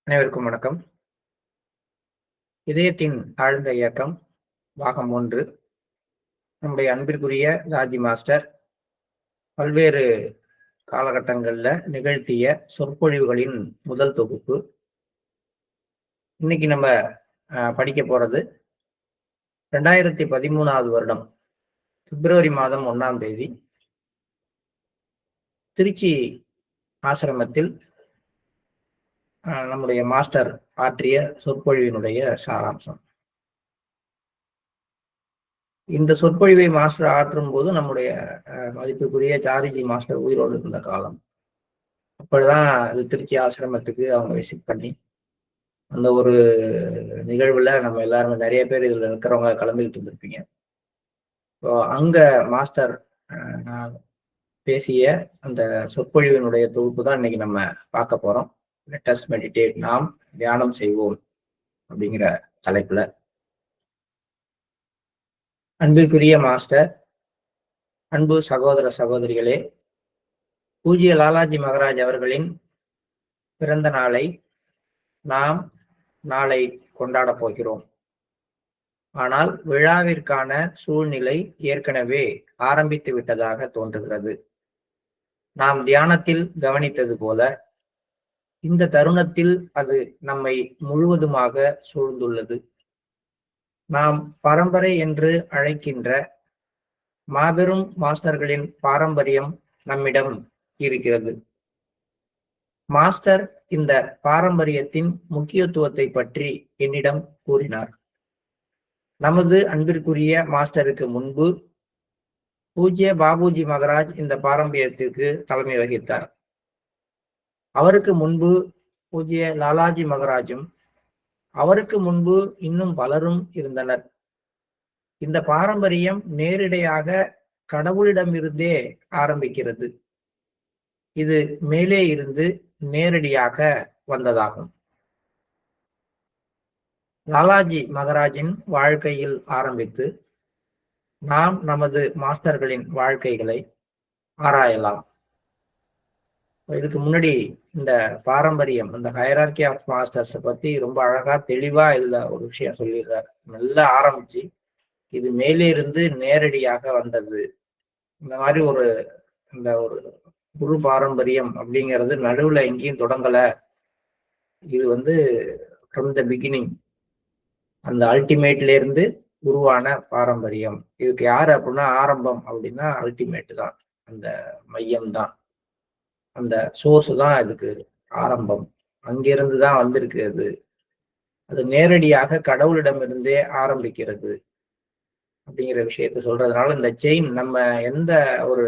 அனைவருக்கும் வணக்கம். இதயத்தின் ஆழ்ந்த இயக்கம் பாகம் 1. நம்முடைய அன்பிற்குரிய ராஜி மாஸ்டர் பல்வேறு காலகட்டங்கள்ல நிகழ்த்திய சொற்பொழிவுகளின் முதல் தொகுப்பு. இன்னைக்கு நம்ம படிக்க போறது 2013 வருடம் பிப்ரவரி மாதம் 1ஆம் தேதி திருச்சி ஆசிரமத்தில் நம்முடைய மாஸ்டர் ஆற்றிய சொற்பொழிவினுடைய சாராம்சம். இந்த சொற்பொழிவை மாஸ்டர் ஆற்றும் போது நம்முடைய மதிப்புக்குரிய சாரிஜி மாஸ்டர் உயிரோடு இருந்த காலம். அப்பதான் அது திருச்சி ஆசிரமத்துக்கு அவங்க விசிட் பண்ணி அந்த ஒரு நிகழ்வுல நம்ம எல்லாருமே நிறைய பேர் இதுல இருக்கிறவங்க கலந்துகிட்டு இருந்திருப்பீங்க. அங்க மாஸ்டர் பேசிய அந்த சொற்பொழிவினுடைய தொகுப்பு தான் இன்னைக்கு நம்ம பார்க்க போறோம். லெட் அஸ் மெடிடேட், நாம் தியானம் செய்வோம் அப்படிங்கிற தலைப்புல. அன்பிற்குரிய மாஸ்டர், அன்பு சகோதர சகோதரிகளே, பூஜ்ய லாலாஜி மகராஜ் அவர்களின் பிறந்த நாளை நாம் நாளை கொண்டாட போகிறோம். ஆனால் விழாவிற்கான சூழ்நிலை ஏற்கனவே ஆரம்பித்து விட்டதாக தோன்றுகிறது. நாம் தியானத்தில் கவனித்தது போல இந்த தருணத்தில் அது நம்மை முழுவதுமாக சூழ்ந்துள்ளது. நாம் பரம்பரை என்று அழைக்கின்ற மாபெரும் மாஸ்டர்களின் பாரம்பரியம் நம்மிடம் இருக்கிறது. மாஸ்டர் இந்த பாரம்பரியத்தின் முக்கியத்துவத்தை பற்றி என்னிடம் கூறினார். நமது அன்பிற்குரிய மாஸ்டருக்கு முன்பு பூஜ்ய பாபுஜி மகராஜ் இந்த பாரம்பரியத்திற்கு தலைமை வகித்தார். அவருக்கு முன்பு பூஜ்ய லாலாஜி மகராஜும், அவருக்கு முன்பு இன்னும் பலரும் இருந்தனர். இந்த பாரம்பரியம் நேரிடையாக கடவுளிடமிருந்தே ஆரம்பிக்கிறது. இது மேலே இருந்து நேரடியாக வந்ததாகும். லாலாஜி மகராஜின் வாழ்க்கையில் ஆரம்பித்து நாம் நமது மாஸ்டர்களின் வாழ்க்கைகளை ஆராயலாம். இதுக்கு முன்னாடி இந்த பாரம்பரியம், இந்த ஹைரார்கி ஆஃப் மாஸ்டர்ஸ் பத்தி ரொம்ப அழகா தெளிவா இதுல ஒரு விஷயம் சொல்லிடுறாரு. நல்லா ஆரம்பிச்சு இது மேலே இருந்து நேரடியாக வந்தது. இந்த மாதிரி இந்த ஒரு குரு பாரம்பரியம் அப்படிங்கிறது நடுவுல எங்கேயும் தொடங்கல. இது ஃப்ரம் த பிகினிங், அந்த அல்டிமேட்ல இருந்து உருவான பாரம்பரியம். இதுக்கு யாரு அப்படின்னா ஆரம்பம் அப்படின்னா அல்டிமேட் தான், அந்த மையம் தான், அந்த சோர்ஸ் தான் இதுக்கு ஆரம்பம். அங்கிருந்து தான் வந்திருக்கு. அது நேரடியாக கடவுளிடமிருந்தே ஆரம்பிக்கிறது அப்படிங்கிற விஷயத்த சொல்றதுனால இந்த செயின், நம்ம எந்த ஒரு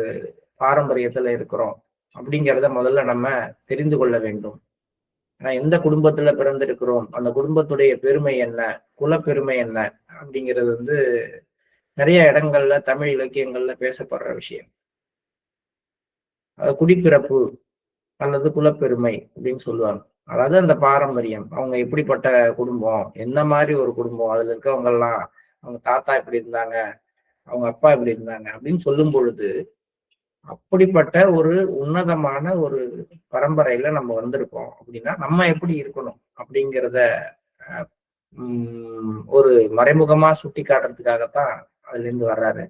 பாரம்பரியத்துல இருக்கிறோம் அப்படிங்கிறத முதல்ல நம்ம தெரிந்து கொள்ள வேண்டும். ஆனா எந்த குடும்பத்துல பிறந்திருக்கிறோம், அந்த குடும்பத்துடைய பெருமை என்ன, குலப்பெருமை என்ன அப்படிங்கிறது நிறைய இடங்கள்ல தமிழ் இலக்கியங்கள்ல பேசப்படுற விஷயம். குடிப்பிறப்பு அல்லது குலப்பெருமை அப்படின்னு சொல்லுவாங்க. அதாவது அந்த பாரம்பரியம், அவங்க எப்படிப்பட்ட குடும்பம், என்ன மாதிரி ஒரு குடும்பம், அதுல இருக்கவங்க எல்லாம் அவங்க தாத்தா இப்படி இருந்தாங்க, அவங்க அப்பா இப்படி இருந்தாங்க அப்படின்னு சொல்லும் பொழுது அப்படிப்பட்ட ஒரு உன்னதமான ஒரு பரம்பரையில நம்ம வந்திருக்கோம் அப்படின்னா நம்ம எப்படி இருக்கணும் அப்படிங்கிறத ஒரு மறைமுகமா சுட்டி காட்டுறதுக்காகத்தான் அதுல இருந்து வர்றாரு.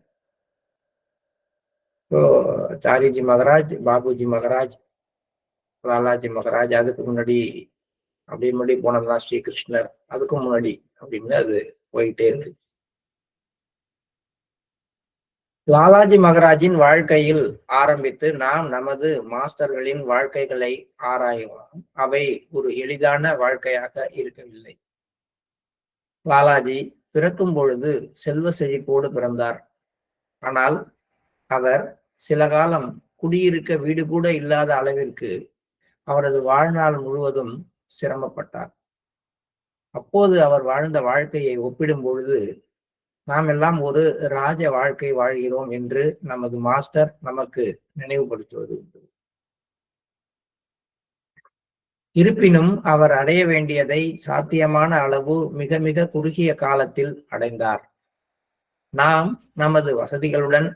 சாரிஜி மகராஜ், பாபுஜி மகராஜ், லாலாஜி மகராஜ், அதுக்கு முன்னாடி அப்படியே முன்னாடி போனோம்னா ஸ்ரீகிருஷ்ணர், அதுக்கும் முன்னாடி அப்படின்னு அது போயிட்டே இருக்கு. லாலாஜி மகராஜின் வாழ்க்கையில் ஆரம்பித்து நாம் நமது மாஸ்டர்களின் வாழ்க்கைகளை ஆராயலாம். அவை ஒரு எளிதான வாழ்க்கையாக இருக்கவில்லை. லாலாஜி பிறக்கும் பொழுது செல்வ செழிப்போடு பிறந்தார். ஆனால் அவர் சில காலம் குடியிருக்க வீடு கூட இல்லாத அளவிற்கு அவரது வாழ்நாள் முழுவதும் சிரமப்பட்டார். அப்போது அவர் வாழ்ந்த வாழ்க்கையை ஒப்பிடும் பொழுது நாம் எல்லாம் ஒரு ராஜ வாழ்க்கை வாழ்கிறோம் என்று நமது மாஸ்டர் நமக்கு நினைவுபடுத்துவது உண்டு. இருப்பினும் அவர் அடைய வேண்டியதை சாத்தியமான அளவு மிக மிக குறுகிய காலத்தில் அடைந்தார். நாம் நமது வசதிகளுடன்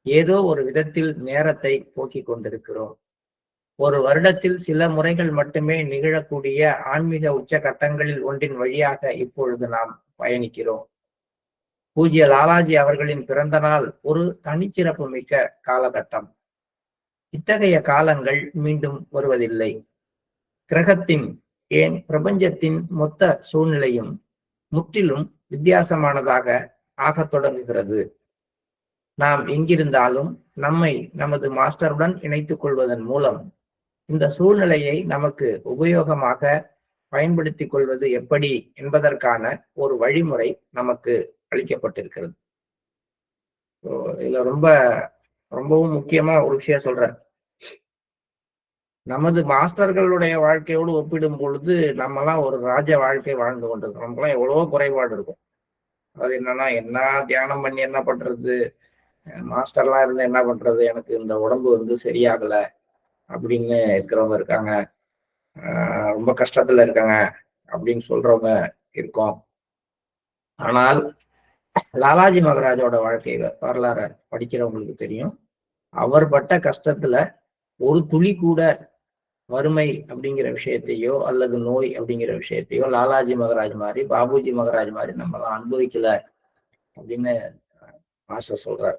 ஏதோ ஒரு விதத்தில் நேரத்தை போக்கிக் கொண்டிருக்கிறோம். ஒரு வருடத்தில் சில முறைகள் மட்டுமே நிகழக்கூடிய ஆன்மீக உச்சகட்டங்களில் ஒன்றின் வழியாக இப்பொழுது நாம் பயணிக்கிறோம். பூஜ்ய லாலாஜி அவர்களின் பிறந்த நாள் ஒரு தனிச்சிறப்பு மிக்க காலகட்டம். இத்தகைய காலங்கள் மீண்டும் வருவதில்லை. கிரகத்தின், ஏன் பிரபஞ்சத்தின் மொத்த சூழ்நிலையும் முற்றிலும் வித்தியாசமானதாக ஆகத் தொடங்குகிறது. நாம் எங்கிருந்தாலும் நம்மை நமது மாஸ்டருடன் இணைத்துக் கொள்வதன் மூலம் இந்த சூழ்நிலையை நமக்கு உபயோகமாக பயன்படுத்திக் கொள்வது எப்படி என்பதற்கான ஒரு வழிமுறை நமக்கு அளிக்கப்பட்டிருக்கிறது. இதுல ரொம்பவும் முக்கியமா ஒரு விஷயம் சொல்றேன். நமது மாஸ்டர்களுடைய வாழ்க்கையோடு ஒப்பிடும் பொழுது நம்மலாம் ஒரு ராஜ வாழ்க்கை வாழ்ந்து கொண்டிருக்கோம். நமக்குலாம் எவ்வளவோ குறைபாடு இருக்கும். அது என்னன்னா, என்ன தியானம் பண்ணி என்ன பண்றது, மாஸ்டர்லாம் இருந்து என்ன பண்றது, எனக்கு இந்த உடம்பு சரியாகல அப்படின்னு இருக்கிறவங்க இருக்காங்க. ரொம்ப கஷ்டத்துல இருக்காங்க அப்படின்னு சொல்றவங்க இருக்கோம். ஆனால் லாலாஜி மகராஜோட வாழ்க்கை வரலாற படிக்கிறவங்களுக்கு தெரியும். அவர் பட்ட கஷ்டத்துல ஒரு துளி கூட வறுமை அப்படிங்கிற விஷயத்தையோ அல்லது நோய் அப்படிங்கிற விஷயத்தையோ லாலாஜி மகராஜ் மாதிரி, பாபுஜி மகராஜ் மாதிரி நம்மளாம் அனுபவிக்கல அப்படின்னு மாஸ்டர் சொல்றார்.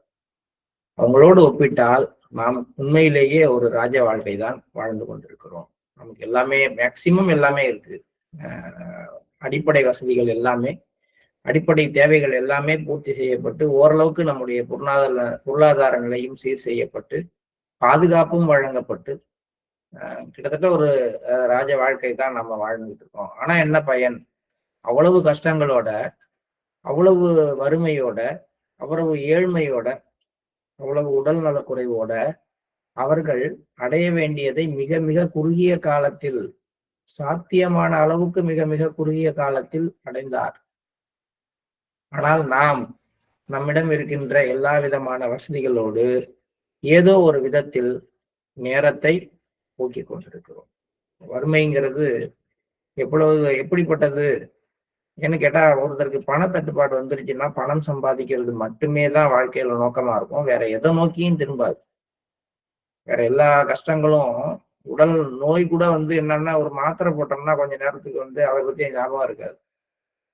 அவங்களோடு ஒப்பிட்டால் நாம் உண்மையிலேயே ஒரு ராஜ வாழ்க்கை தான் வாழ்ந்து கொண்டிருக்கிறோம். நமக்கு எல்லாமே, மேக்சிமம் எல்லாமே இருக்கு. அடிப்படை வசதிகள் எல்லாமே, அடிப்படை தேவைகள் எல்லாமே பூர்த்தி செய்யப்பட்டு, ஓரளவுக்கு நம்முடைய பொருளாதார நிலையும் சீர் செய்யப்பட்டு, பாதுகாப்பும் வழங்கப்பட்டு, கிட்டத்தட்ட ஒரு ராஜ வாழ்க்கை தான் நம்ம வாழ்ந்துட்டு இருக்கோம். ஆனா என்ன பயன்? அவ்வளவு கஷ்டங்களோட, அவ்வளவு வறுமையோட, அவ்வளவு ஏழ்மையோட, அவ்வளவு உடல் நலக்குறைவோட அவர்கள் அடைய வேண்டியதை மிக மிக குறுகிய காலத்தில், சாத்தியமான அளவுக்கு மிக மிக குறுகிய காலத்தில் அடைந்தார். ஆனால் நாம் நம்மிடம் இருக்கின்ற எல்லா விதமான வசதிகளோடு ஏதோ ஒரு விதத்தில் நேரத்தை போக்கிக் கொண்டிருக்கிறோம். வறுமைங்கிறது எப்படிப்பட்டது என்ன கேட்டா, ஒருத்தருக்கு பண தட்டுப்பாடு வந்துருச்சுன்னா பணம் சம்பாதிக்கிறது மட்டுமே தான் வாழ்க்கையில நோக்கமா இருக்கும். வேற எதை நோக்கியும் திரும்பாது. வேற எல்லா கஷ்டங்களும், உடல் நோய் கூட என்னன்னா, ஒரு மாத்திரை போட்டோம்னா கொஞ்ச நேரத்துக்கு அதை பத்தி ஞாபகம் இருக்காது.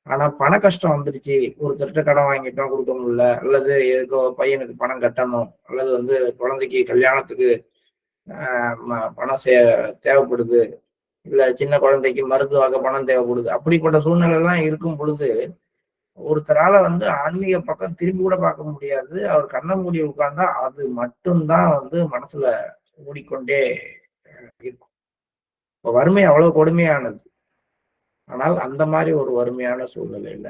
ஆனா பண கஷ்டம் வந்துருச்சு, ஒருத்தர்கிட்ட கடன் வாங்கிட்டோம், கொடுக்க முடியல, அல்லது எதுக்கோ பையனுக்கு பணம் கட்டணும், அல்லது குழந்தைக்கு கல்யாணத்துக்கு பணம் தேவைப்படுது, இல்ல சின்ன குழந்தைக்கு மருந்துவாக பணம் தேவைப்படுது. அப்படிப்பட்ட சூழ்நிலை எல்லாம் இருக்கும் பொழுது ஒருத்தரால ஆன்மீக பக்கம் திரும்பி கூட பார்க்க முடியாது. அவர் கண்ண மூடி உட்கார்ந்தா அது மட்டும்தான் மனசுல ஓடிக்கொண்டே இருக்கும். வறுமை அவ்வளவு கொடுமையானது. ஆனால் அந்த மாதிரி ஒரு வறுமையான சூழ்நிலையில,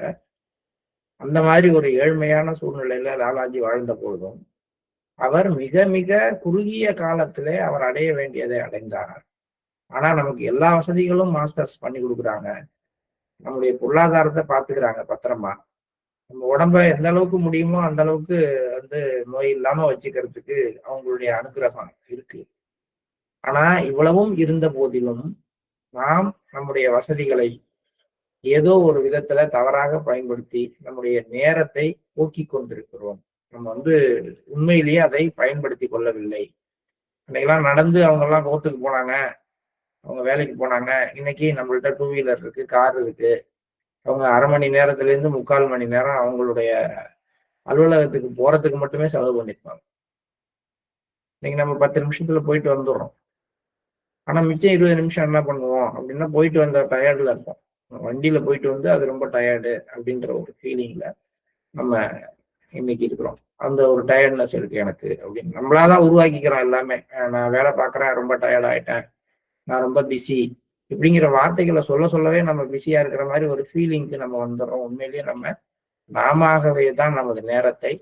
அந்த மாதிரி ஒரு ஏழ்மையான சூழ்நிலையில லாலாஜி வாழ்ந்த பொழுதும் அவர் மிக மிக குறுகிய காலத்திலே அவர் அடைய வேண்டியதை அடைந்தார். ஆனா நமக்கு எல்லா வசதிகளும் மாஸ்டர்ஸ் பண்ணி கொடுக்குறாங்க. நம்முடைய பொருளாதாரத்தை பார்த்துக்கிறாங்க பத்திரமா. நம்ம உடம்ப எந்த அளவுக்கு முடியுமோ அந்த அளவுக்கு நோய் இல்லாம வச்சுக்கிறதுக்கு அவங்களுடைய அனுகிரகம் இருக்கு. ஆனா இவ்வளவும் இருந்த போதிலும் நாம் நம்முடைய வசதிகளை ஏதோ ஒரு விதத்துல தவறாக பயன்படுத்தி நம்முடைய நேரத்தை போக்கிக் கொண்டிருக்கிறோம். நம்ம உண்மையிலேயே அதை பயன்படுத்தி கொள்ளவில்லை. அன்னைக்கெல்லாம் நடந்து அவங்க எல்லாம் கோர்ட்டுக்கு போனாங்க, அவங்க வேலைக்கு போனாங்க. இன்னைக்கு நம்மள்ட்ட 2 வீலர் இருக்கு, கார் இருக்கு. அவங்க 1/2 மணி நேரத்துல இருந்து 3/4 மணி நேரம் அவங்களுடைய அலுவலகத்துக்கு போறதுக்கு மட்டுமே செலவு பண்ணிருப்பாங்க. இன்னைக்கு நம்ம 10 நிமிஷத்துல போயிட்டு வந்துடுறோம். ஆனா மிச்சம் 20 நிமிஷம் என்ன பண்ணுவோம் அப்படின்னா, போயிட்டு வந்த டயர்ட்ல இருப்போம். வண்டியில போயிட்டு அது ரொம்ப டயர்டு அப்படின்ற ஒரு ஃபீலிங்ல நம்ம இன்னைக்கு இருக்கிறோம். அந்த ஒரு டயர்ட்னஸ் இருக்கு எனக்கு அப்படின்னு நம்மளாதான் உருவாக்கிக்கிறோம் எல்லாமே. நான் வேலை பார்க்குறேன், ரொம்ப டயர்ட் ஆயிட்டேன், நான் ரொம்ப பிஸி, இப்படிங்கிற வார்த்தைகளை சொல்லவே நம்ம பிஸியா இருக்கிற மாதிரி ஒரு ஃபீலிங்க்கு நம்ம வந்துடுறோம். உண்மையிலேயே நாமவே தான் நமது நேரத்தை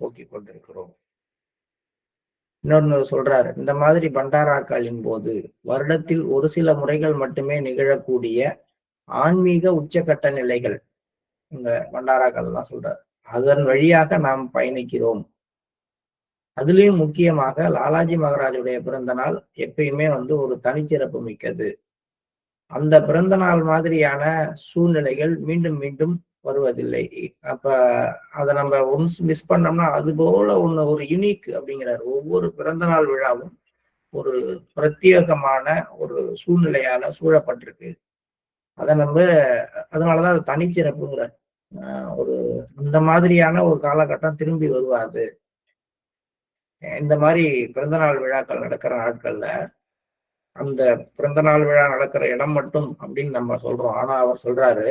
போக்கிக் கொண்டிருக்கிறோம். இன்னொன்னு சொல்றாரு, இந்த மாதிரி பண்டாராக்களின் போது வருடத்தில் ஒரு சில முறைகள் மட்டுமே நிகழக்கூடிய ஆன்மீக உச்சக்கட்ட நிலைகள் இந்த பண்டாராக்கள் எல்லாம் சொல்றாரு, அதன் வழியாக நாம் பயணிக்கிறோம். அதுலயும் முக்கியமாக லாலாஜி மகராஜுடைய பிறந்த நாள் எப்பயுமே ஒரு தனிச்சிறப்பு மிக்கது. அந்த பிறந்த நாள் மாதிரியான சூழ்நிலைகள் மீண்டும் மீண்டும் வருவதில்லை. அப்ப அதை நம்ம ஒன்ஸ் மிஸ் பண்ணோம்னா அது போல ஒரு யுனிக் அப்படிங்கிறார். ஒவ்வொரு பிறந்த நாள் விழாவும் ஒரு பிரத்யேகமான ஒரு சூழ்நிலையால சூழப்பட்டிருக்கு. அதை நம்ம அதனாலதான் அது தனிச்சிறப்புங்கிற ஒரு இந்த மாதிரியான ஒரு காலகட்டம் திரும்பி வருவாது. இந்த மாதிரி பிறந்தநாள் விழாக்கள் நடக்கிற நாட்கள்ல அந்த பிறந்தநாள் விழா நடக்கிற இடம் மட்டும் அப்படின்னு நம்ம சொல்றோம். ஆனா அவர் சொல்றாரு,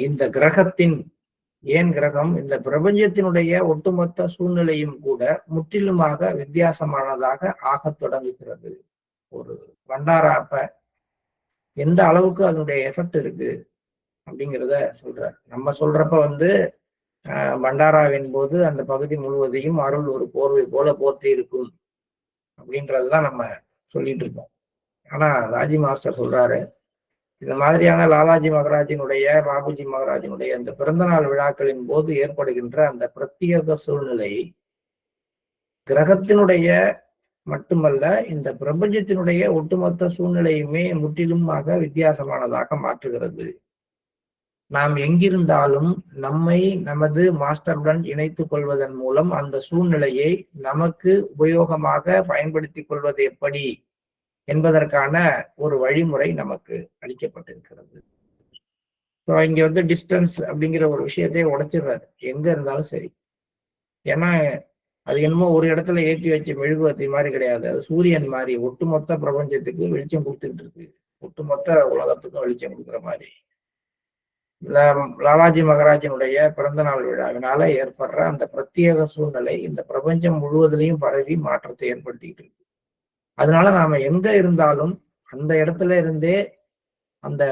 இந்த கிரகத்தின் ஏன் கிரகம் இந்த பிரபஞ்சத்தினுடைய ஒட்டுமொத்த சூழ்நிலையும் கூட முற்றிலுமாக வித்தியாசமானதாக ஆகத் தொடங்குகிறது. ஒரு பண்டாரா அப்ப எந்த அளவுக்கு அதனுடைய எஃபெக்ட் இருக்கு அப்படிங்கிறத சொல்றாரு. நம்ம சொல்றப்ப பண்டாராவின் போது அந்த பகுதி முழுவதையும் அருள் ஒரு போர்வை போல போர்த்தி இருக்கும் அப்படின்றதுதான் நம்ம சொல்லிட்டு இருக்கோம். ஆனா ராஜி மாஸ்டர் சொல்றாரு, இந்த மாதிரியான லாலாஜி மகராஜினுடைய பாபுஜி மகராஜினுடைய அந்த பிறந்தநாள் விழாக்களின் போது ஏற்படுகின்ற அந்த பிரத்யேக சூழ்நிலை கிரகத்தினுடைய மட்டுமல்ல, இந்த பிரபஞ்சத்தினுடைய ஒட்டுமொத்த சூழ்நிலையுமே முற்றிலுமாக வித்தியாசமானதாக மாற்றுகிறது. நாம் எங்கிருந்தாலும் நம்மை நமது மாஸ்டருடன் இணைத்துக் கொள்வதன் மூலம் அந்த சூழ்நிலையை நமக்கு உபயோகமாக பயன்படுத்திக் கொள்வது எப்படி என்பதற்கான ஒரு வழிமுறை நமக்கு அளிக்கப்பட்டிருக்கிறது. இங்க டிஸ்டன்ஸ் அப்படிங்கிற ஒரு விஷயத்தையே உடைச்சிடுறாரு, எங்க இருந்தாலும் சரி. ஏன்னா அது என்னமோ ஒரு இடத்துல ஏற்றி வச்ச மெழுகுவர்த்தி மாதிரி கிடையாது. அது சூரியன் மாதிரி ஒட்டுமொத்த பிரபஞ்சத்துக்கு வெளிச்சம் கொடுத்துக்கிட்டு இருக்கு. ஒட்டுமொத்த உலகத்துக்கும் வெளிச்சம் கொடுக்குற மாதிரி லாலாஜி மகராஜனுடைய பிறந்த நாள் விழாவினால ஏற்படுற அந்த பிரத்யேக சூழ்நிலை இந்த பிரபஞ்சம் முழுவதிலையும் பரவி மாற்றத்தை ஏற்படுத்திக்கிட்டு இருக்கு. அதனால நாம எங்க இருந்தாலும் அந்த இடத்துல இருந்தே அந்த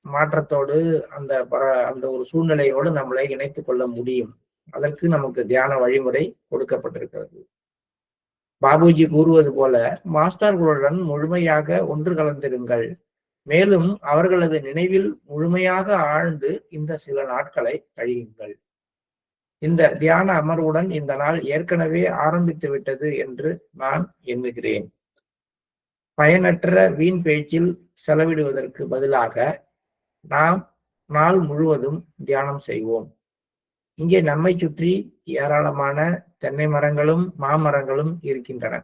மாற்றத்தோடு அந்த ஒரு சூழ்நிலையோடு நம்மளை இணைத்துக் கொள்ள முடியும். அதற்கு நமக்கு தியான வழிமுறை கொடுக்கப்பட்டிருக்கிறது. பாபுஜி கூறுவது போல மாஸ்டர்களுடன் முழுமையாக ஒன்று கலந்திருங்கள். மேலும் அவர்களது நினைவில் முழுமையாக ஆழ்ந்து இந்த சில நாட்களை கழியுங்கள். இந்த தியான அமர்வுடன் இந்த நாள் ஏற்கனவே ஆரம்பித்து விட்டது என்று நான் எண்ணுகிறேன். பயனற்ற வீண் பேச்சில் செலவிடுவதற்கு பதிலாக நாம் நாள் முழுவதும் தியானம் செய்வோம். இங்கே நம்மை சுற்றி ஏராளமான தென்னை மரங்களும் மாமரங்களும் இருக்கின்றன.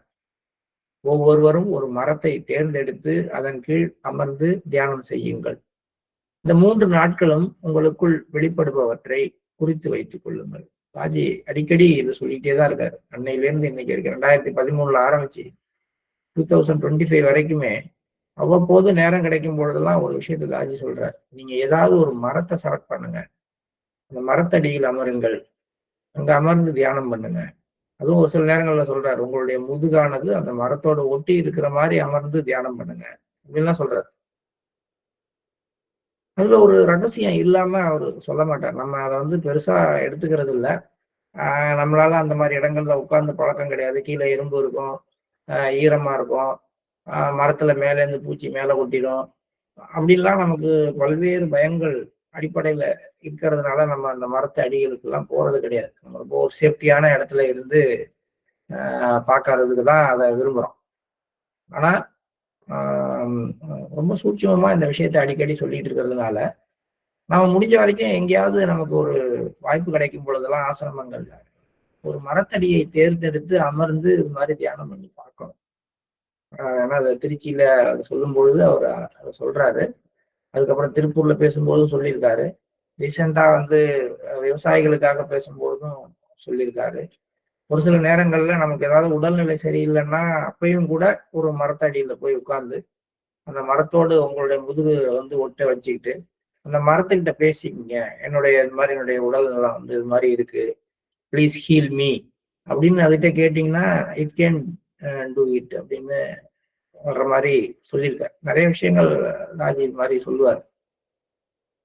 ஒவ்வொருவரும் ஒரு மரத்தை தேர்ந்தெடுத்து அதன் கீழ் அமர்ந்து தியானம் செய்யுங்கள். இந்த 3 நாட்களும் உங்களுக்குள் வெளிப்படுபவற்றை குறித்து வைத்துக் கொள்ளுங்கள். ராஜி அடிக்கடி இது சொல்லிட்டே தான் இருக்காரு. அன்னையிலேருந்து இன்னைக்கு இருக்கு 2013 ஆரம்பிச்சு 2025 வரைக்குமே அவ்வப்போது நேரம் கிடைக்கும் பொழுதெல்லாம் ஒரு விஷயத்தை ராஜி சொல்றாரு. நீங்க ஏதாவது ஒரு மரத்தை செலக்ட் பண்ணுங்க, அந்த மரத்தடியில் அமருங்கள், அங்க அமர்ந்து தியானம் பண்ணுங்க. அதுவும் ஒரு சில நேரங்கள்ல சொல்றாரு, உங்களுடைய முதுகானது அந்த மரத்தோட ஒட்டி இருக்கிற மாதிரி அமர்ந்து தியானம் பண்ணுங்க அப்படின்லாம் சொல்றாரு. அதுல ஒரு ரகசியம் இல்லாம அவரு சொல்ல மாட்டார். நம்ம அதை பெருசா எடுத்துக்கிறது இல்லை. நம்மளால அந்த மாதிரி இடங்கள்ல உட்கார்ந்து பழக்கம் கிடையாது. கீழே எறும்பு இருக்கும், ஈரமா இருக்கும், மரத்துல மேல இருந்து பூச்சி மேல கொட்டிடும், அப்படின்லாம் நமக்கு பல்வேறு பயங்கள் அடிப்படையில இருக்கிறதுனால நம்ம அந்த மரத்து அடிகளுக்கு எல்லாம் போறது கிடையாது. நம்ம ரொம்ப ஒரு சேஃப்டியான இடத்துல இருந்து பார்க்கறதுக்கு தான் அதை விரும்புறோம். ஆனா ரொம்ப சூட்சமா இந்த விஷயத்தை அடிக்கடி சொல்லிட்டு இருக்கிறதுனால நம்ம முடிஞ்ச வரைக்கும் எங்கேயாவது நமக்கு ஒரு வாய்ப்பு கிடைக்கும் பொழுதெல்லாம் ஆசிரமங்கள்ல ஒரு மரத்தடியை தேர்ந்தெடுத்து அமர்ந்து இது மாதிரி தியானம் பண்ணி பார்க்கணும். ஏன்னா அதை திருச்சியில அதை சொல்லும் பொழுது அவர் சொல்றாரு. அதுக்கப்புறம் திருப்பூர்ல பேசும்போதும் சொல்லியிருக்காரு. ரீசெண்டா விவசாயிகளுக்காக பேசும்பொழுதும் சொல்லியிருக்காரு. ஒரு சில நேரங்கள்ல நமக்கு ஏதாவது உடல்நிலை சரியில்லைன்னா அப்பயும் கூட ஒரு மரத்தடியில போய் உட்கார்ந்து அந்த மரத்தோடு உங்களுடைய முதுகு ஒட்ட வச்சுக்கிட்டு அந்த மரத்துக்கிட்ட பேசிக்கிங்க, என்னுடைய உடல் நலம் இது மாதிரி இருக்கு, ப்ளீஸ் ஹீல் மீ அப்படின்னு அதுகிட்ட கேட்டீங்கன்னா இட் கேன் டூ இட் அப்படின்னு வர்ற மாதிரி சொல்லியிருக்காரு. நிறைய விஷயங்கள் ராஜி இது மாதிரி சொல்லுவார்.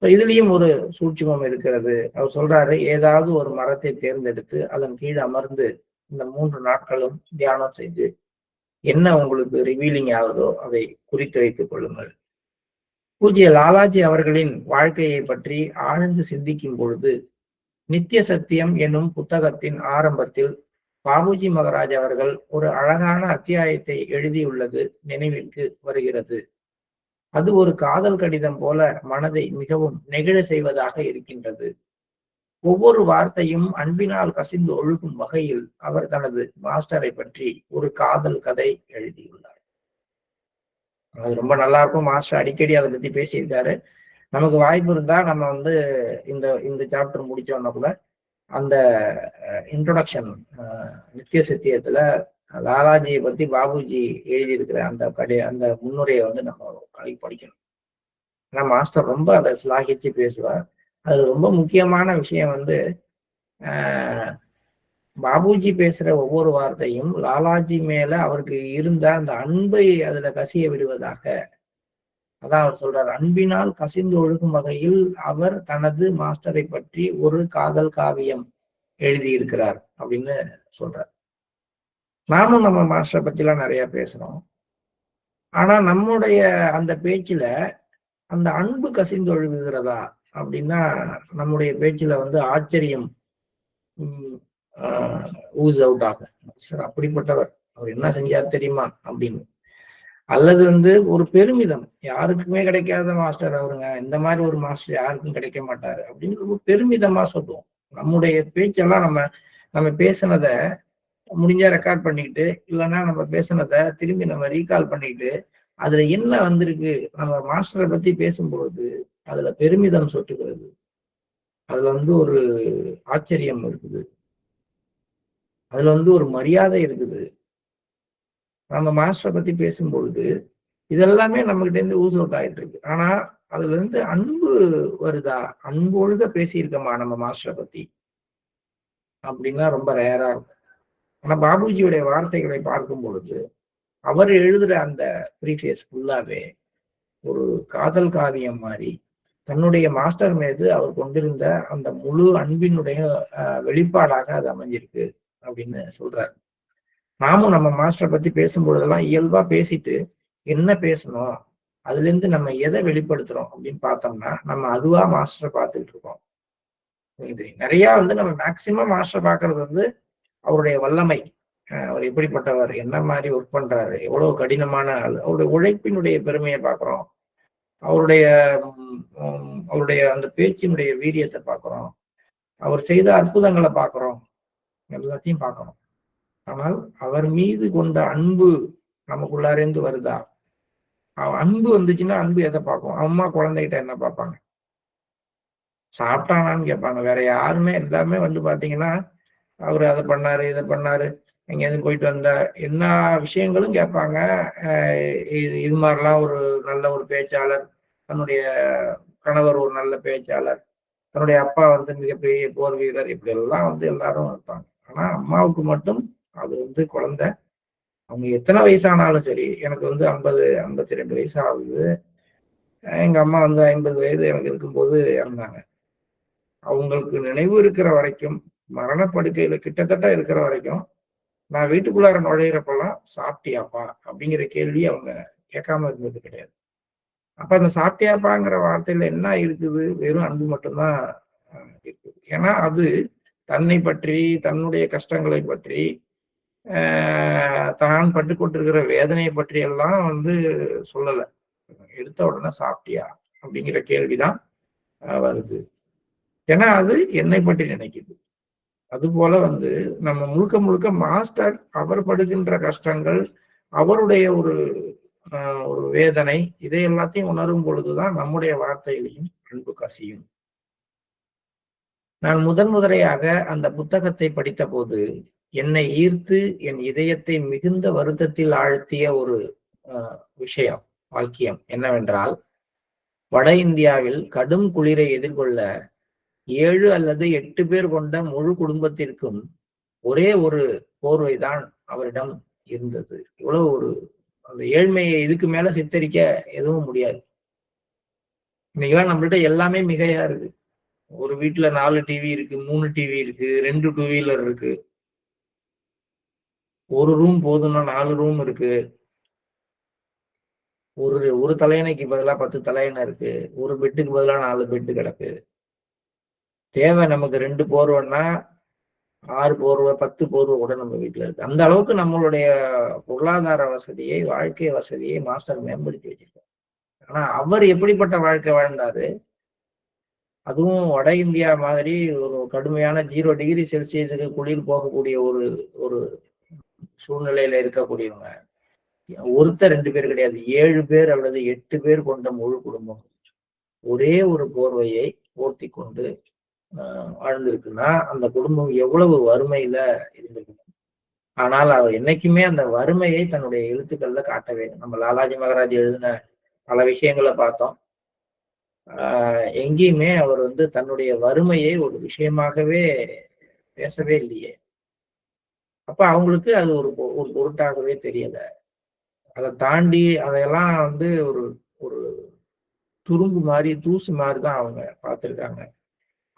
இதுலயும் ஒரு சூட்சுமம் இருக்கிறது. அவர் சொல்றாரு, ஏதாவது ஒரு மரத்தை தேர்ந்தெடுத்து அதன் கீழ் அமர்ந்து இந்த 3 நாட்களும் தியானம் செய்து என்ன உங்களுக்கு ரிவீலிங் ஆகுதோ அதை குறித்து வைத்துக் கொள்ளுங்கள். பூஜ்ய லாலாஜி அவர்களின் வாழ்க்கையை பற்றி ஆழ்ந்து சிந்திக்கும் பொழுது நித்திய சத்தியம் என்னும் புத்தகத்தின் ஆரம்பத்தில் பாபுஜி மகராஜ் அவர்கள் ஒரு அழகான அத்தியாயத்தை எழுதியுள்ளது நினைவிற்கு வருகிறது. அது ஒரு காதல் கடிதம் போல மனதை மிகவும் நெகிழ செய்வதாக இருக்கின்றது. ஒவ்வொரு வார்த்தையும் அன்பினால் கசிந்து ஒழுகும் வகையில் அவர் தனது மாஸ்டரை பற்றி ஒரு காதல் கதை எழுதியுள்ளார். அது ரொம்ப நல்லா இருக்கும். மாஸ்டர் அடிக்கடி அதை பத்தி பேசியிருக்காரு. நமக்கு வாய்ப்பு இருந்தா நம்ம வந்து இந்த இந்த சாப்டர் முடிச்சோம்னா கூட அந்த இன்ட்ரோடக்ஷன் நித்திய சத்தியத்துல லாலாஜியை பத்தி பாபுஜி எழுதியிருக்கிற அந்த முன்னுரையை வந்து நம்ம படிக்கணும். ஏன்னா மாஸ்டர் ரொம்ப அதை சிலாகிச்சு பேசுவார். அது ரொம்ப முக்கியமான விஷயம் வந்து பாபுஜி பேசுற ஒவ்வொரு வார்த்தையும் லாலாஜி மேல அவருக்கு இருந்த அந்த அன்பை அதுல கசிய விடுவதாக. அதான் அவர் சொல்றார், அன்பினால் கசிந்து ஒழுகும் வகையில் அவர் தனது மாஸ்டரை பற்றி ஒரு காதல் காவியம் எழுதியிருக்கிறார் அப்படின்னு சொல்றார். நாமும் நம்ம மாஸ்டரை பத்தி எல்லாம் நிறைய பேசுறோம். ஆனா நம்முடைய அந்த பேச்சுல அந்த அன்பு கசிந்து ஒழுகுகிறதா அப்படின்னா நம்முடைய பேச்சுல வந்து ஆச்சரியம் ஊஸ் அவுட் ஆகும். சார் அப்படிப்பட்டவர், அவர் என்ன செஞ்சார் தெரியுமா அப்படின்னு. அல்லது வந்து ஒரு பெருமிதம், யாருக்குமே கிடைக்காத மாஸ்டர் அவருங்க, இந்த மாதிரி ஒரு மாஸ்டர் யாருக்கும் கிடைக்க மாட்டாரு அப்படின்னு ரொம்ப பெருமிதமா சொல்லுவோம். நம்முடைய பேச்செல்லாம் நம்ம பேசினத முடிஞ்சா ரெக்கார்ட் பண்ணிக்கிட்டு, இல்லைன்னா நம்ம பேசினத திரும்பி நம்ம ரீகால் பண்ணிக்கிட்டு அதுல என்ன வந்திருக்கு, நம்ம மாஸ்டரை பத்தி பேசும்பொழுது அதுல பெருமிதம் சொட்டுகிறது, அதுல வந்து ஒரு ஆச்சரியம் இருக்குது, அதுல வந்து ஒரு மரியாதை இருக்குது. நம்ம மாஸ்டரை பத்தி பேசும்பொழுது இதெல்லாமே நம்ம கிட்ட இருந்து ஊஸ் அவுட் ஆயிட்டு இருக்கு. ஆனா அதுல இருந்து அன்பு வருதா, அன்பொழுத பேசியிருக்கோமா நம்ம மாஸ்டரை பத்தி அப்படின்னா ரொம்ப ரேரா இருக்கும். ஆனா பாபுஜியுடைய வார்த்தைகளை பார்க்கும் பொழுது அவர் எழுதுற அந்த ப்ரீஃபேஸ் ஃபுல்லாவே ஒரு காதல் காவியம் மாதிரி தன்னுடைய மாஸ்டர் மீது அவர் கொண்டிருந்த அந்த முழு அன்பினுடைய வெளிப்பாடாக அது அமைஞ்சிருக்கு அப்படின்னு சொல்றாரு. நாமும் நம்ம மாஸ்டரை பத்தி பேசும்பொழுதெல்லாம் இயல்பா பேசிட்டு என்ன பேசணும், அதுல இருந்து நம்ம எதை வெளிப்படுத்துறோம் அப்படின்னு பார்த்தோம்னா நம்ம அதுவா மாஸ்டரை பார்த்துட்டு இருக்கோம். நிறைய வந்து நம்ம மேக்சிமம் மாஸ்டர் பார்க்கறது வந்து அவருடைய வல்லமை, அவர் எப்படிப்பட்டவர், என்ன மாதிரி ஒர்க் பண்றாரு, எவ்வளவு கடினமான ஆள், அவருடைய உழைப்பினுடைய பெருமையை பார்க்கிறோம், அவருடைய அந்த பேச்சினுடைய வீரியத்தை பார்க்கிறோம், அவர் செய்த அற்புதங்களை பார்க்கிறோம், எல்லாத்தையும் பார்க்கிறோம். ஆனால் அவர் மீது கொண்ட அன்பு நமக்குள்ளாரேந்து வருதா? அன்பு வந்துச்சுன்னா அன்பு எதை பார்க்கும்? அம்மா குழந்தைகிட்ட என்ன பார்ப்பாங்க? சாப்பிட்டானான்னு கேட்பாங்க. வேற யாருமே எல்லாமே வந்து பாத்தீங்கன்னா அவரு அதை பண்ணாரு, இதை பண்ணாரு, எங்கேயாவது போயிட்டு வந்தா எல்லா விஷயங்களும் கேட்பாங்க. இது மாதிரிலாம் ஒரு நல்ல ஒரு பேச்சாளர், தன்னுடைய கணவர் ஒரு நல்ல பேச்சாளர், தன்னுடைய அப்பா வந்து மிகப்பெரிய போர் வீரர், இப்படி எல்லாம் வந்து எல்லாரும் இருப்பாங்க. ஆனா அம்மாவுக்கு மட்டும் அது வந்து குழந்தை, அவங்க எத்தனை வயசானாலும் சரி, எனக்கு வந்து 52 வயசு ஆகுது, எங்க அம்மா வந்து 50 வயது எனக்கு இருக்கும்போது இறந்தாங்க. அவங்களுக்கு நினைவு இருக்கிற வரைக்கும், மரணப்படுக்கையில கிட்டத்தட்ட இருக்கிற வரைக்கும், நான் வீட்டுக்குள்ளார நுழையிறப்பெல்லாம் சாப்பிட்டியாப்பா அப்படிங்கிற கேள்வி அவங்க கேட்காம இருந்தது கிடையாது. அப்ப அந்த சாப்பிட்டியாப்பாங்கிற வார்த்தையில என்ன இருக்குது? வெறும் அன்பு மட்டும்தான் இருக்குது. ஏன்னா அது தன்னை பற்றி, தன்னுடைய கஷ்டங்களை பற்றி, தான் பட்டு கொண்டிருக்கிற வேதனையை பற்றி எல்லாம் வந்து சொல்லல. எடுத்த உடனே சாப்பிட்டியா அப்படிங்கிற கேள்விதான் வருது. ஏன்னா அது என்னை பற்றி நினைக்குது. அது போல வந்து நம்ம முழுக்க முழுக்க மாஸ்டர் அவர் படுகின்ற கஷ்டங்கள், அவருடைய ஒரு வேதனை, இதை எல்லாத்தையும் உணரும் பொழுதுதான் நம்முடைய வார்த்தைகளையும் அன்பு கசியும். நான் முதன்முறையாக அந்த புத்தகத்தை படித்த போது என்னை ஈர்த்து என் இதயத்தை மிகுந்த வருத்தத்தில் ஆழ்த்திய ஒரு விஷயம், வாக்கியம் என்னவென்றால், வட இந்தியாவில் கடும் குளிரை எதிர்கொள்ள 7 அல்லது 8 பேர் கொண்ட முழு குடும்பத்திற்கும் ஒரே ஒரு போர்வைதான் அவரிடம் இருந்தது. இவ்வளவு ஒரு அந்த ஏழ்மையை இதுக்கு மேல சித்தரிக்க எதுவும் முடியாது. இன்னைக்கெல்லாம் நம்மள்ட்ட எல்லாமே மிகையா இருக்கு. ஒரு வீட்டுல 4 டிவி இருக்கு, 3 டிவி இருக்கு, 2 2 வீலர் இருக்கு, ஒரு ரூம் போதும்னா 4 ரூம் இருக்கு, ஒரு தலையணைக்கு பதிலா 10 தலையணை இருக்கு, ஒரு பெட்டுக்கு பதிலா 4 பெட்டு கிடக்கு. தேவை நமக்கு 2 போர்வைன்னா 6 போர்வை, 10 போர்வை கூட நம்ம வீட்டுல இருக்கு. அந்த அளவுக்கு நம்மளுடைய பொருளாதார வசதியை, வாழ்க்கை வசதியை மாஸ்டர் மேம்படுத்தி வச்சிருக்காரு. ஆனா அவர் எப்படிப்பட்ட வாழ்க்கை வாழ்ந்தாரு? அதுவும் வட இந்தியா மாதிரி ஒரு கடுமையான 0 டிகிரி செல்சியஸுக்கு குளிர் போகக்கூடிய ஒரு ஒரு சூழ்நிலையில இருக்கக்கூடியவங்க ஒருத்தர் 2 பேர் கிடையாது, 7 பேர் அல்லது 8 பேர் கொண்ட முழு குடும்பம் ஒரே ஒரு போர்வையை போர்த்தி கொண்டு வாழ்ந்திருக்குன்னா அந்த குடும்பம் எவ்வளவு வறுமையில இருந்திருக்கு. ஆனால் அவர் என்னைக்குமே அந்த வறுமையை தன்னுடைய எழுத்துக்கள்ல காட்டவே இல்லை. நம்ம லாலாஜி மகராஜ் எழுதின பல விஷயங்களை பார்த்தோம். எங்கேயுமே அவர் தன்னுடைய வறுமையை ஒரு விஷயமாகவே பேசவே இல்லையே. அப்ப அவங்களுக்கு அது ஒரு பொருட்டாகவே தெரியல. அதை தாண்டி அதையெல்லாம் ஒரு ஒரு துரும்பு மாதிரி தூசு மாதிரி தான் அவங்க பார்த்திருக்காங்க.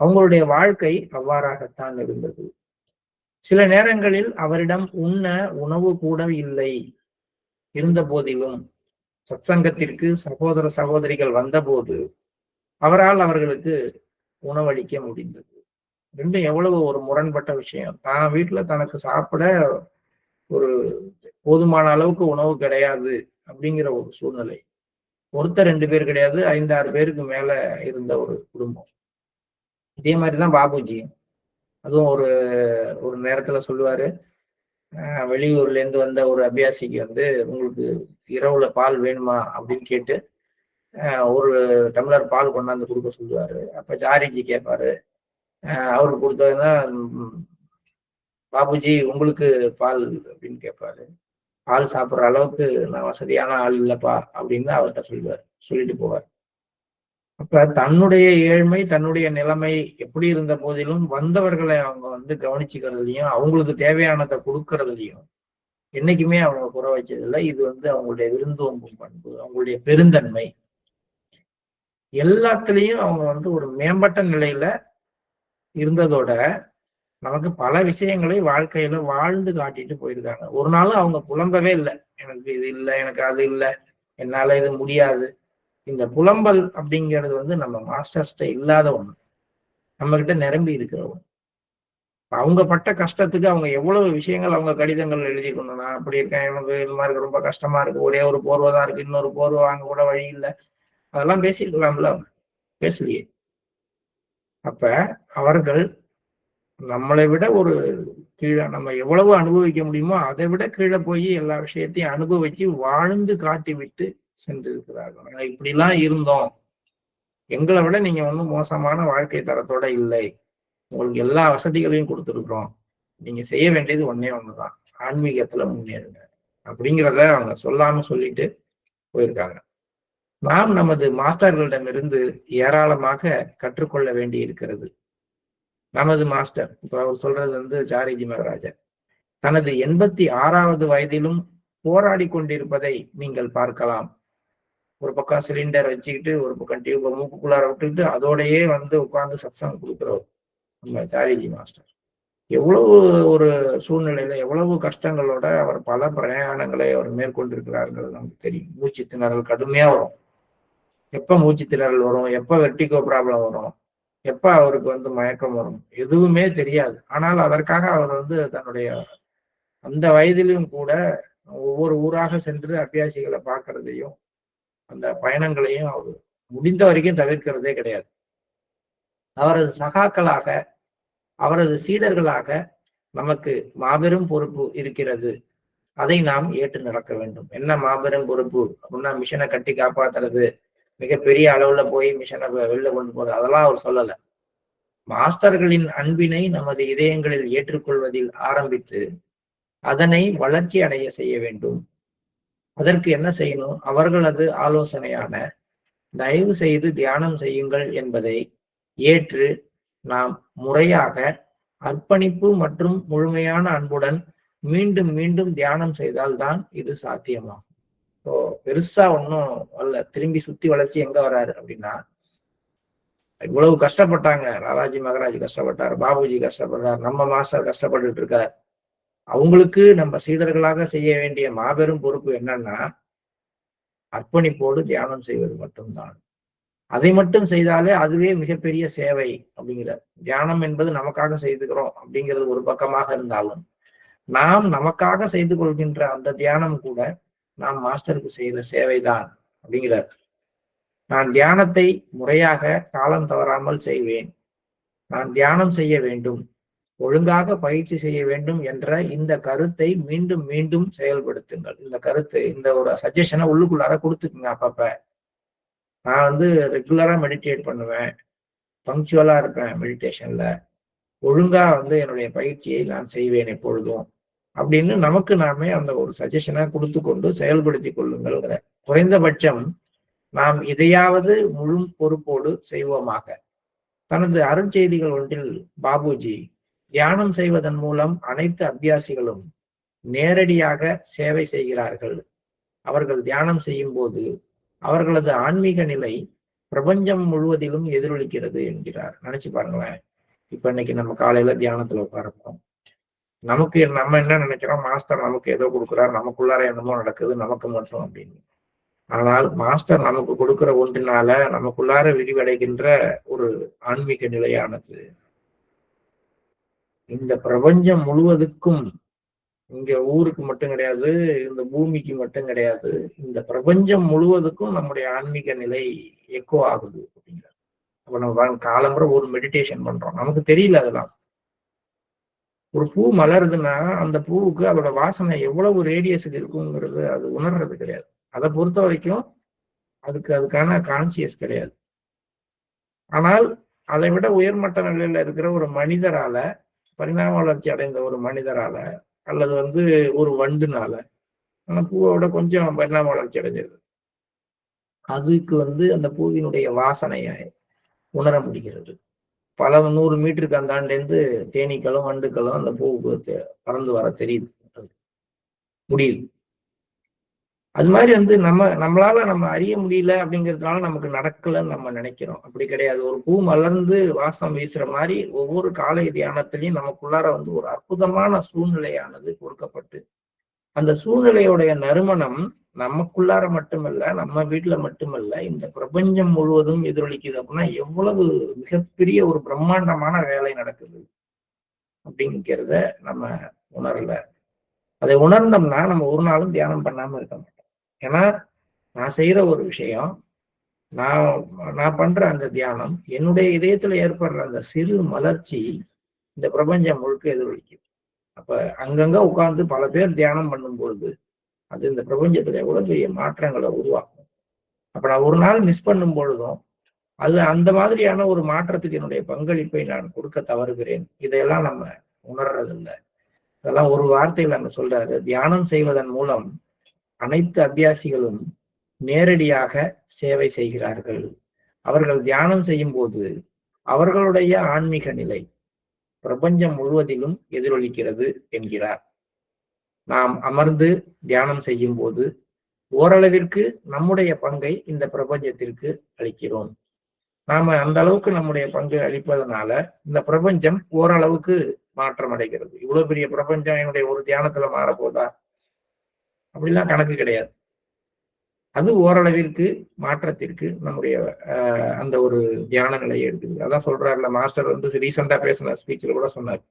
அவங்களுடைய வாழ்க்கை அவ்வாறாகத்தான் இருந்தது. சில நேரங்களில் அவரிடம் உண்ண உணவு கூட இல்லை. இருந்த போதிலும் சத்சங்கத்திற்கு சகோதர சகோதரிகள் வந்தபோது அவரால் அவர்களுக்கு உணவளிக்க முடிந்தது. ரெண்டும் எவ்வளவு ஒரு முரண்பட்ட விஷயம். தான் வீட்டுல தனக்கு சாப்பிட ஒரு போதுமான அளவுக்கு உணவு கிடையாது அப்படிங்கிற ஒரு சூழ்நிலை. ஒருத்தர் 2 பேர் கிடையாது, 5-6 பேருக்கு மேல இருந்த ஒரு குடும்பம். இதே மாதிரிதான் பாபுஜி. அதுவும் ஒரு ஒரு நேரத்துல சொல்லுவாரு, வெளியூர்ல இருந்து வந்த ஒரு அபியாசிக்கு உங்களுக்கு இரவுல பால் வேணுமா அப்படின்னு கேட்டு ஒரு டம்ளர் பால் கொண்டாந்து கொடுக்க சொல்லுவாரு. அப்ப ஜாரிஜி கேட்பாரு, அவருக்கு கொடுத்ததுன்னா பாபுஜி உங்களுக்கு பால் அப்படின்னு கேட்பாரு. பால் சாப்பிட்ற அளவுக்கு நான் வசதியான ஆள் இல்லப்பா அப்படின்னு அவர்கிட்ட சொல்லிட்டு போவார். அப்ப தன்னுடைய ஏழ்மை தன்னுடைய நிலைமை எப்படி இருந்த போதிலும் வந்தவர்களை அவங்க கவனிச்சுக்கிறதுலையும் அவங்களுக்கு தேவையானதை கொடுக்கறதுலையும் என்னைக்குமே அவங்க குறை வச்சதில்லை. இது அவங்களுடைய விருந்தோம்பும் பண்பு, அவங்களுடைய பெருந்தன்மை, எல்லாத்துலயும் அவங்க ஒரு மேம்பட்ட நிலையில இருந்ததோட நமக்கு பல விஷயங்களை வாழ்க்கையில வாழ்ந்து காட்டிட்டு போயிருக்காங்க. ஒரு நாளும் அவங்க புலம்பவே இல்லை, எனக்கு இது இல்லை, எனக்கு அது இல்லை, என்னால இது முடியாது. இந்த புலம்பல் அப்படிங்கிறது நம்ம மாஸ்டர்ஸ்ட இல்லாத ஒண்ணு, நம்ம கிட்ட நிரம்பி இருக்கிற ஒண்ணு. அவங்க பட்ட கஷ்டத்துக்கு அவங்க எவ்வளவு விஷயங்கள் அவங்க கடிதங்கள் எழுதிக்கணும். நான் அப்படி இருக்கேன், எனக்கு இது மாதிரி ரொம்ப கஷ்டமா இருக்கு, ஒரே ஒரு போர்வை தான் இருக்கு, இன்னொரு போர்வை வாங்க கூட வழி இல்லை, அதெல்லாம் பேசியிருக்கலாம்ல, பேசலையே. அப்ப அவர்கள் நம்மளை விட ஒரு கீழே நம்ம எவ்வளவு அனுபவிக்க முடியுமோ அதை விட கீழே போய் எல்லா விஷயத்தையும் அனுபவிச்சு வாழ்ந்து காட்டி விட்டு சென்று இருக்கிறார்கள். நாங்க இப்படிலாம் இருந்தோம், எங்களை விட நீங்க மோசமான வாழ்க்கை தரத்தோட இல்லை, உங்களுக்கு எல்லா வசதிகளையும் கொடுத்துருக்குறோம், நீங்க செய்ய வேண்டியது ஒண்ணுதான், ஆன்மீகத்துல முன்னேறுங்க அப்படிங்கிறத அவங்க சொல்லாம சொல்லிட்டு போயிருக்காங்க. நாம் நமது மாஸ்டர்களிடமிருந்து ஏராளமாக கற்றுக்கொள்ள வேண்டி இருக்கிறது. நமது மாஸ்டர் இப்ப அவர் சொல்றது ஜாரிஜி மகராஜர் தனது 86வது வயதிலும் போராடி கொண்டிருப்பதை நீங்கள் பார்க்கலாம். ஒரு பக்கம் சிலிண்டர் வச்சுக்கிட்டு ஒரு பக்கம் டியூபை மூக்குக்குள்ளார விட்டுக்கிட்டு அதோடையே உட்கார்ந்து சத்சங்கம் கொடுக்குறவர் நம்ம ஜாரிஜி மாஸ்டர். எவ்வளவு ஒரு சூழ்நிலையில எவ்வளவு கஷ்டங்களோட அவர் பல பிரயாணங்களை அவர் மேற்கொண்டிருக்கிறாருங்கிறது நமக்கு தெரியும். மூச்சு திணறல் கடுமையா வரும். எப்ப மூச்சு திணறல் வரும், எப்ப வெர்டிகோ ப்ராப்ளம் வரும், எப்ப அவருக்கு மயக்கம் வரும், எதுவுமே தெரியாது. ஆனால் அதற்காக அவர் தன்னுடைய அந்த வயதிலும் கூட ஒவ்வொரு ஊராக சென்று அபியாசிகளை பார்க்கறதையும் அந்த பயணங்களையும் அவர் முடிந்த வரைக்கும் தவிர்க்கிறதே கிடையாது. அவரது சகாக்களாக அவரது சீடர்களாக நமக்கு மாபெரும் பொறுப்பு இருக்கிறது. அதை நாம் ஏற்று நடக்க வேண்டும். என்ன மாபெரும் பொறுப்பு அப்படின்னா, மிஷனை கட்டி காப்பாத்துறது, மிகப்பெரிய அளவுல போய் மிஷனை வெளில கொண்டு போறது, அதெல்லாம் அவர் சொல்லல. மாஸ்டர்களின் அன்பினை நமது இதயங்களில் ஏற்றுக்கொள்வதில் ஆரம்பித்து அதனை வளர்ச்சி அடைய செய்ய வேண்டும். அதற்கு என்ன செய்யணும்? அவர்களது ஆலோசனையான தயவு செய்து தியானம் செய்யுங்கள் என்பதை ஏற்று நாம் முறையாக அர்ப்பணிப்பு மற்றும் முழுமையான அன்புடன் மீண்டும் மீண்டும் தியானம் செய்தால்தான் இது சாத்தியமாகும். ஸோ பெருசா ஒன்றும் அல்ல. திரும்பி சுத்தி வளர்ச்சி எங்க வராரு அப்படின்னா, இவ்வளவு கஷ்டப்பட்டாங்க, லாலாஜி மகராஜ் கஷ்டப்பட்டார், பாபுஜி கஷ்டப்படுறார், நம்ம மாஸ்டர் கஷ்டப்பட்டுட்டு இருக்கார். அவங்களுக்கு நம்ம சீடர்களாக செய்ய வேண்டிய மாபெரும் பொறுப்பு என்னன்னா, அர்ப்பணிப்போடு தியானம் செய்வது மட்டும்தான். அதை மட்டும் செய்தாலே அதுவே மிகப்பெரிய சேவை அப்படிங்கிறார். தியானம் என்பது நமக்காக செய்துக்கிறோம் அப்படிங்கிறது ஒரு பக்கமாக இருந்தாலும், நாம் நமக்காக செய்து கொள்கின்ற அந்த தியானம் கூட நாம் மாஸ்டருக்கு செய்த சேவைதான் அப்படிங்கிறார். நான் தியானத்தை முறையாக காலம் தவறாமல் செய்வேன். நான் தியானம் செய்ய வேண்டும், ஒழுங்காக பயிற்சி செய்ய வேண்டும் என்ற இந்த கருத்தை மீண்டும் மீண்டும் செயல்படுத்துங்கள். இந்த கருத்து, இந்த ஒரு சஜஷனை உள்ளுக்குள்ளார கொடுத்துக்குங்க. அப்பப்ப நான் ரெகுலரா மெடிடேட் பண்ணுவேன், பங்க்சுவலா இருப்பேன் மெடிடேஷன்ல, ஒழுங்கா என்னுடைய பயிற்சியை நான் செய்வேன் எப்பொழுதும் அப்படின்னு நமக்கு நாமே அந்த ஒரு சஜஷனை கொடுத்து கொண்டு செயல்படுத்தி கொள்ளுங்கள்ங்கிற. குறைந்தபட்சம் நாம் இதையாவது முழு பொறுப்போடு செய்வோமாக. தனது அருட்செய்திகள் ஒன்றில் பாபுஜி தியானம் செய்வதன் மூலம் அனைத்து அபியாசிகளும் நேரடியாக சேவை செய்கிறார்கள். அவர்கள் தியானம் செய்யும் போது அவர்களது ஆன்மீக நிலை பிரபஞ்சம் முழுவதிலும் எதிரொலிக்கிறது என்கிறார். நினைச்சு பாருங்களேன். இப்ப இன்னைக்கு நம்ம காலையில தியானத்துல உட்காரப்போம். நம்ம என்ன நினைக்கிறோம், மாஸ்டர் நமக்கு ஏதோ கொடுக்குறார், நமக்குள்ளார என்னமோ நடக்குது நமக்கு மட்டும் அப்படின்னு. ஆனால் மாஸ்டர் நமக்கு கொடுக்கிற ஒன்றினால நமக்குள்ளார விரிவடைகின்ற ஒரு ஆன்மீக நிலையானது இந்த பிரபஞ்சம் முழுவதுக்கும், இங்க ஊருக்கு மட்டும் கிடையாது, இந்த பூமிக்கு மட்டும் கிடையாது, இந்த பிரபஞ்சம் முழுவதுக்கும் நம்முடைய ஆன்மீக நிலை எக்கோ ஆகுது அப்படிங்கிற. அப்ப நம்ம காலம்புற ஒரு மெடிடேஷன் பண்றோம், நமக்கு தெரியல அதெல்லாம். ஒரு பூ மலருதுன்னா அந்த பூவுக்கு அதோட வாசனை எவ்வளவு ரேடியஸுக்கு இருக்குங்கிறது அது உணர்றது கிடையாது. அதை பொறுத்த வரைக்கும் அதுக்கான கான்சியஸ் கிடையாது. ஆனால் அதை விட உயர்மட்ட நிலையில இருக்கிற ஒரு மனிதரால, பரிணாம வளர்ச்சி அடைந்த ஒரு மனிதரால, அல்லது ஒரு வண்டுனால, அந்த பூவோட கொஞ்சம் பரிணாம வளர்ச்சி அடைஞ்சது, அதுக்கு அந்த பூவினுடைய வாசனையை உணர முடிகிறது. பல 100 மீட்டருக்கு அந்தாண்டேந்து தேனீக்களும் வண்டுக்களும் அந்த பூவுக்கு பறந்து வர தெரியுது, முடியுது. அது மாதிரி நம்மளால நம்ம அறிய முடியல அப்படிங்கிறதுனால நமக்கு நடக்கலன்னு நம்ம நினைக்கிறோம். அப்படி கிடையாது. ஒரு பூ மலர்ந்து வாசம் வீசுற மாதிரி ஒவ்வொரு காலை தியானத்திலையும் நமக்குள்ளார ஒரு அற்புதமான சூழ்நிலையானது கொடுக்கப்பட்டு, அந்த சூழ்நிலையுடைய நறுமணம் நமக்குள்ளார மட்டுமல்ல, நம்ம வீட்டுல மட்டுமல்ல, இந்த பிரபஞ்சம் முழுவதும் எதிரொலிக்குது. அப்படின்னா எவ்வளவு மிகப்பெரிய ஒரு பிரம்மாண்டமான வேலை நடக்குது அப்படிங்கிறத நம்ம உணரல. அதை உணர்ந்தோம்னா நம்ம ஒரு நாளும் தியானம் பண்ணாம இருக்க மாட்டோம். ஏன்னா நான் செய்யற ஒரு விஷயம், நான் பண்ற அந்த தியானம், என்னுடைய இதயத்துல ஏற்படுற அந்த சிறு மலர்ச்சி இந்த பிரபஞ்சம் முழுக்க எதிரொலிக்குது. அப்ப அங்கங்க உட்கார்ந்து பல பேர் தியானம் பண்ணும் பொழுது அது இந்த பிரபஞ்சத்துல எவ்வளவு பெரிய மாற்றங்களை உருவாக்கும். அப்ப நான் ஒரு நாள் மிஸ் பண்ணும் பொழுதும் அது அந்த மாதிரியான ஒரு மாற்றத்துக்கு என்னுடைய பங்களிப்பை நான் கொடுக்க தவறுகிறேன். இதையெல்லாம் நம்ம உணர்றதில்லை. அதெல்லாம் ஒரு வார்த்தையில் அங்க சொல்றாரு, தியானம் செய்வதன் மூலம் அனைத்து அபியாசிகளும் நேரடியாக சேவை செய்கிறார்கள். அவர்கள் தியானம் செய்யும் போது அவர்களுடைய ஆன்மீக நிலை பிரபஞ்சம் முழுவதிலும் எதிரொலிக்கிறது என்கிறார். நாம் அமர்ந்து தியானம் செய்யும் போது ஓரளவிற்கு நம்முடைய பங்கை இந்த பிரபஞ்சத்திற்கு அளிக்கிறோம். நாம அந்த அளவுக்கு நம்முடைய பங்கு அளிப்பதனால இந்த பிரபஞ்சம் ஓரளவுக்கு மாற்றம் அடைகிறது. இவ்வளவு பெரிய பிரபஞ்சம் என்னுடைய ஒரு தியானத்துல மாறப்போதா? அப்படிலாம் கணக்கு கிடையாது. அது ஓரளவிற்கு மாற்றத்திற்கு நம்முடைய அந்த ஒரு தியான நிலையை எடுத்துக்குது. அதான் சொல்றாருல மாஸ்டர் ரீசெண்டா பேசின ஸ்பீச்ல கூட சொன்னார்,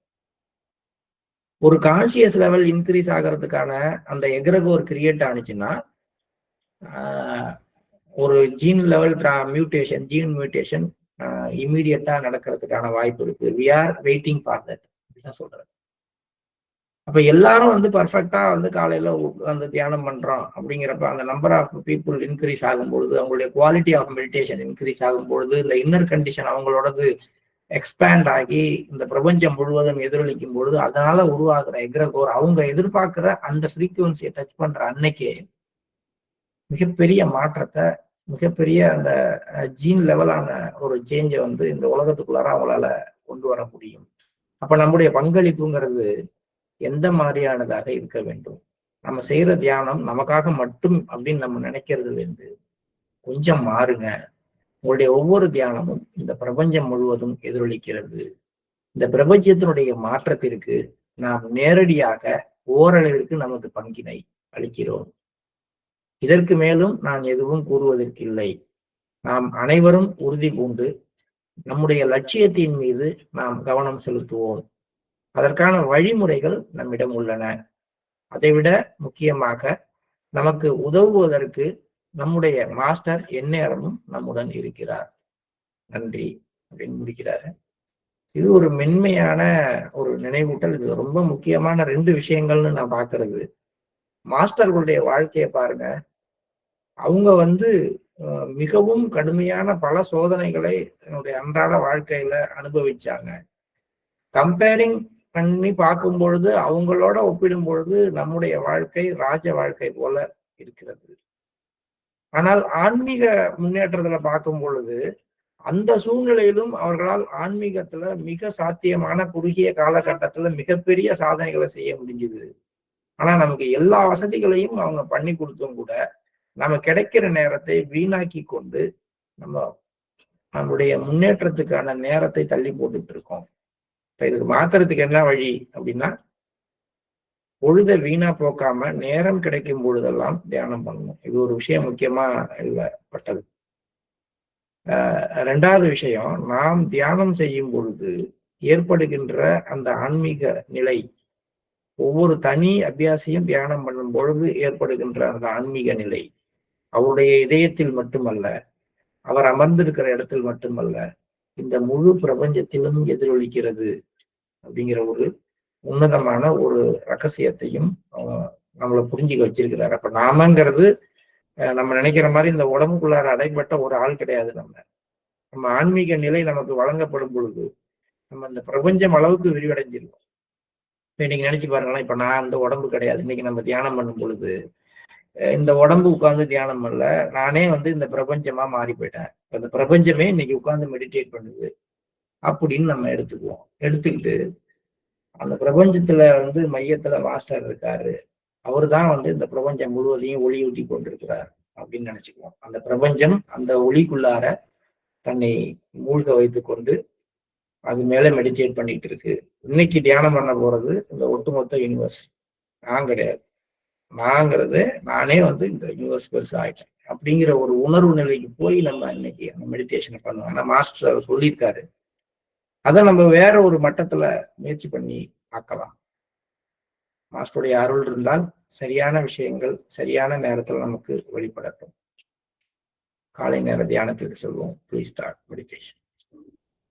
ஒரு கான்சியஸ் லெவல் இன்க்ரீஸ் ஆகிறதுக்கான அந்த எக்ரகோர் கிரியேட் ஆனிச்சுன்னா ஒரு ஜீன் லெவல் ஜீன் மியூட்டேஷன் இம்மீடியட்டா நடக்கிறதுக்கான வாய்ப்பு இருக்கு. We are waiting for that அப்படிதான் சொல்றாரு. அப்ப எல்லாரும் பர்ஃபெக்டா காலையில தியானம் பண்றோம் அப்படிங்கிறப்ப அந்த நம்பர் ஆஃப் பீப்புள் இன்க்ரீஸ் ஆகும் பொழுது, அவங்களுடைய குவாலிட்டி ஆஃப் மெடிடேஷன் இன்க்ரீஸ் ஆகும் பொழுது, இந்த இன்னர் கண்டிஷன் அவங்களோடது எக்ஸ்பேண்ட் ஆகி இந்த பிரபஞ்சம் முழுவதும் எதிரொலிக்கும் பொழுது அதனால உருவாக்குற எக்ரகோர் அவங்க எதிர்பார்க்கிற அந்த ஃப்ரீக்குவன்சியை டச் பண்ற அன்னைக்கே மிகப்பெரிய மாற்றத்தை, மிகப்பெரிய அந்த ஜீன் லெவலான ஒரு சேஞ்சை இந்த உலகத்துக்குள்ளார அவங்களால கொண்டு வர முடியும். அப்ப நம்முடைய பங்களிப்புங்கிறது எந்த மாதிரியானதாக இருக்க வேண்டும்? நம்ம செய்யற தியானம் நமக்காக மட்டும் அப்படின்னு நம்ம நினைக்கிறதுல இருந்து கொஞ்சம் மாறுங்க. உங்களுடைய ஒவ்வொரு தியானமும் இந்த பிரபஞ்சம் முழுவதும் எதிரொலிக்கிறது. இந்த பிரபஞ்சத்தினுடைய மாற்றத்திற்கு நாம் நேரடியாக ஓரளவிற்கு நமது பங்கினை அளிக்கிறோம். இதற்கு மேலும் நான் எதுவும் கூறுவதற்கில்லை. நாம் அனைவரும் உறுதி பூண்டு நம்முடைய லட்சியத்தின் மீது நாம் கவனம் செலுத்துவோம். அதற்கான வழிமுறைகள் நம்மிடம் உள்ளன. அதைவிட முக்கியமாக நமக்கு உதவுவதற்கு நம்முடைய மாஸ்டர் எந்நேரமும் நம்முடன் இருக்கிறார். நன்றி அப்படின்னு முடிக்கிறாரு. இது ஒரு மென்மையான ஒரு நினைவூட்டல். இது ரொம்ப முக்கியமான 2 விஷயங்கள்னு நான் பார்க்கிறது. மாஸ்டர்களுடைய வாழ்க்கையை பாருங்க. அவங்க மிகவும் கடுமையான பல சோதனைகளை என்னுடைய அன்றாட வாழ்க்கையில அனுபவிச்சாங்க. கம்பேரிங் பண்ணி பார்க்கும் பொழுது, அவங்களோட ஒப்பிடும் பொழுது நம்முடைய வாழ்க்கை ராஜ வாழ்க்கை போல இருக்கிறது. ஆனால் ஆன்மீக முன்னேற்றத்துல பார்க்கும் பொழுது, அந்த சூழ்நிலையிலும் அவர்களால் ஆன்மீகத்துல மிக சாத்தியமான குறுகிய காலகட்டத்துல மிகப்பெரிய சாதனைகளை செய்ய முடிஞ்சுது. ஆனா நமக்கு எல்லா வசதிகளையும் அவங்க பண்ணி கொடுத்தும் கூட நம்ம கிடைக்கிற நேரத்தை வீணாக்கி கொண்டு நம்முடைய முன்னேற்றத்துக்கான நேரத்தை தள்ளி போட்டுட்டு இருக்கோம். இப்ப இதுக்கு மாத்துறதுக்கு என்ன வழி அப்படின்னா, பொழுத வீணா போக்காம நேரம் கிடைக்கும் பொழுதெல்லாம் தியானம் பண்ணணும். இது ஒரு விஷயம் முக்கியமா இதுல பட்டது. 2வது விஷயம், நாம் தியானம் செய்யும் பொழுது ஏற்படுகின்ற அந்த ஆன்மீக நிலை, ஒவ்வொரு தனி அபியாசியும் தியானம் பண்ணும் பொழுது ஏற்படுகின்ற அந்த ஆன்மீக நிலை அவருடைய இதயத்தில் மட்டுமல்ல, அவர் அமர்ந்திருக்கிற இடத்தில் மட்டுமல்ல, இந்த முழு பிரபஞ்சத்திலும் எதிரொலிக்கிறது அப்படிங்கிற ஒரு உன்னதமான ஒரு ரகசியத்தையும் நம்மளை புரிஞ்சுக்க வச்சிருக்கிறார். அப்ப நாமங்கிறது நம்ம நினைக்கிற மாதிரி இந்த உடம்புக்குள்ளார அடைப்பட்ட ஒரு ஆள் கிடையாது. நம்ம ஆன்மீக நிலை நமக்கு வழங்கப்படும் பொழுது நம்ம இந்த பிரபஞ்சம் அளவுக்கு விரிவடைஞ்சிருக்கோம். இப்ப இன்னைக்கு நினைச்சு பாருங்களேன், இப்ப நான் அந்த உடம்பு கிடையாது. இன்னைக்கு நம்ம தியானம் பண்ணும் பொழுது இந்த உடம்பு உட்கார்ந்து தியானம் பண்ணல, நானே இந்த பிரபஞ்சமா மாறி போயிட்டேன். இந்த பிரபஞ்சமே இன்னைக்கு உட்கார்ந்து மெடிடேட் பண்ணுது அப்படின்னு நம்ம எடுத்துக்குவோம். எடுத்துக்கிட்டு அந்த பிரபஞ்சத்துல மையத்துல மாஸ்டர் இருக்காரு, அவரு தான் இந்த பிரபஞ்சம் முழுவதையும் ஒளியூட்டி கொண்டிருக்கிறார் அப்படின்னு நினைச்சுக்குவோம். அந்த பிரபஞ்சம் அந்த ஒளிக்குள்ளார தன்னை மூழ்க வைத்து கொண்டு அது மேல மெடிடேட் பண்ணிட்டு இருக்கு. இன்னைக்கு தியானம் பண்ண போறது இந்த ஒட்டுமொத்த யூனிவர்ஸ். நான் கிடையாது. நாங்கிறது நானே இந்த யூனிவர்ஸ் பெருசா ஆயிட்டேன் அப்படிங்கிற ஒரு உணர்வு நிலைக்கு போய் நம்ம இன்னைக்கு அந்த மெடிடேஷனை பண்ணுவோம். ஆனா மாஸ்டர் அதை சொல்லியிருக்காரு. அதை நம்ம வேற ஒரு மட்டத்துல முயற்சி பண்ணி பார்க்கலாம். மாஸ்டருடைய அருள் இருந்தால் சரியான விஷயங்கள் சரியான நேரத்துல நமக்கு வெளிப்படட்டும். காலை நேர தியானத்திற்கு சொல்வோம். Please start meditation.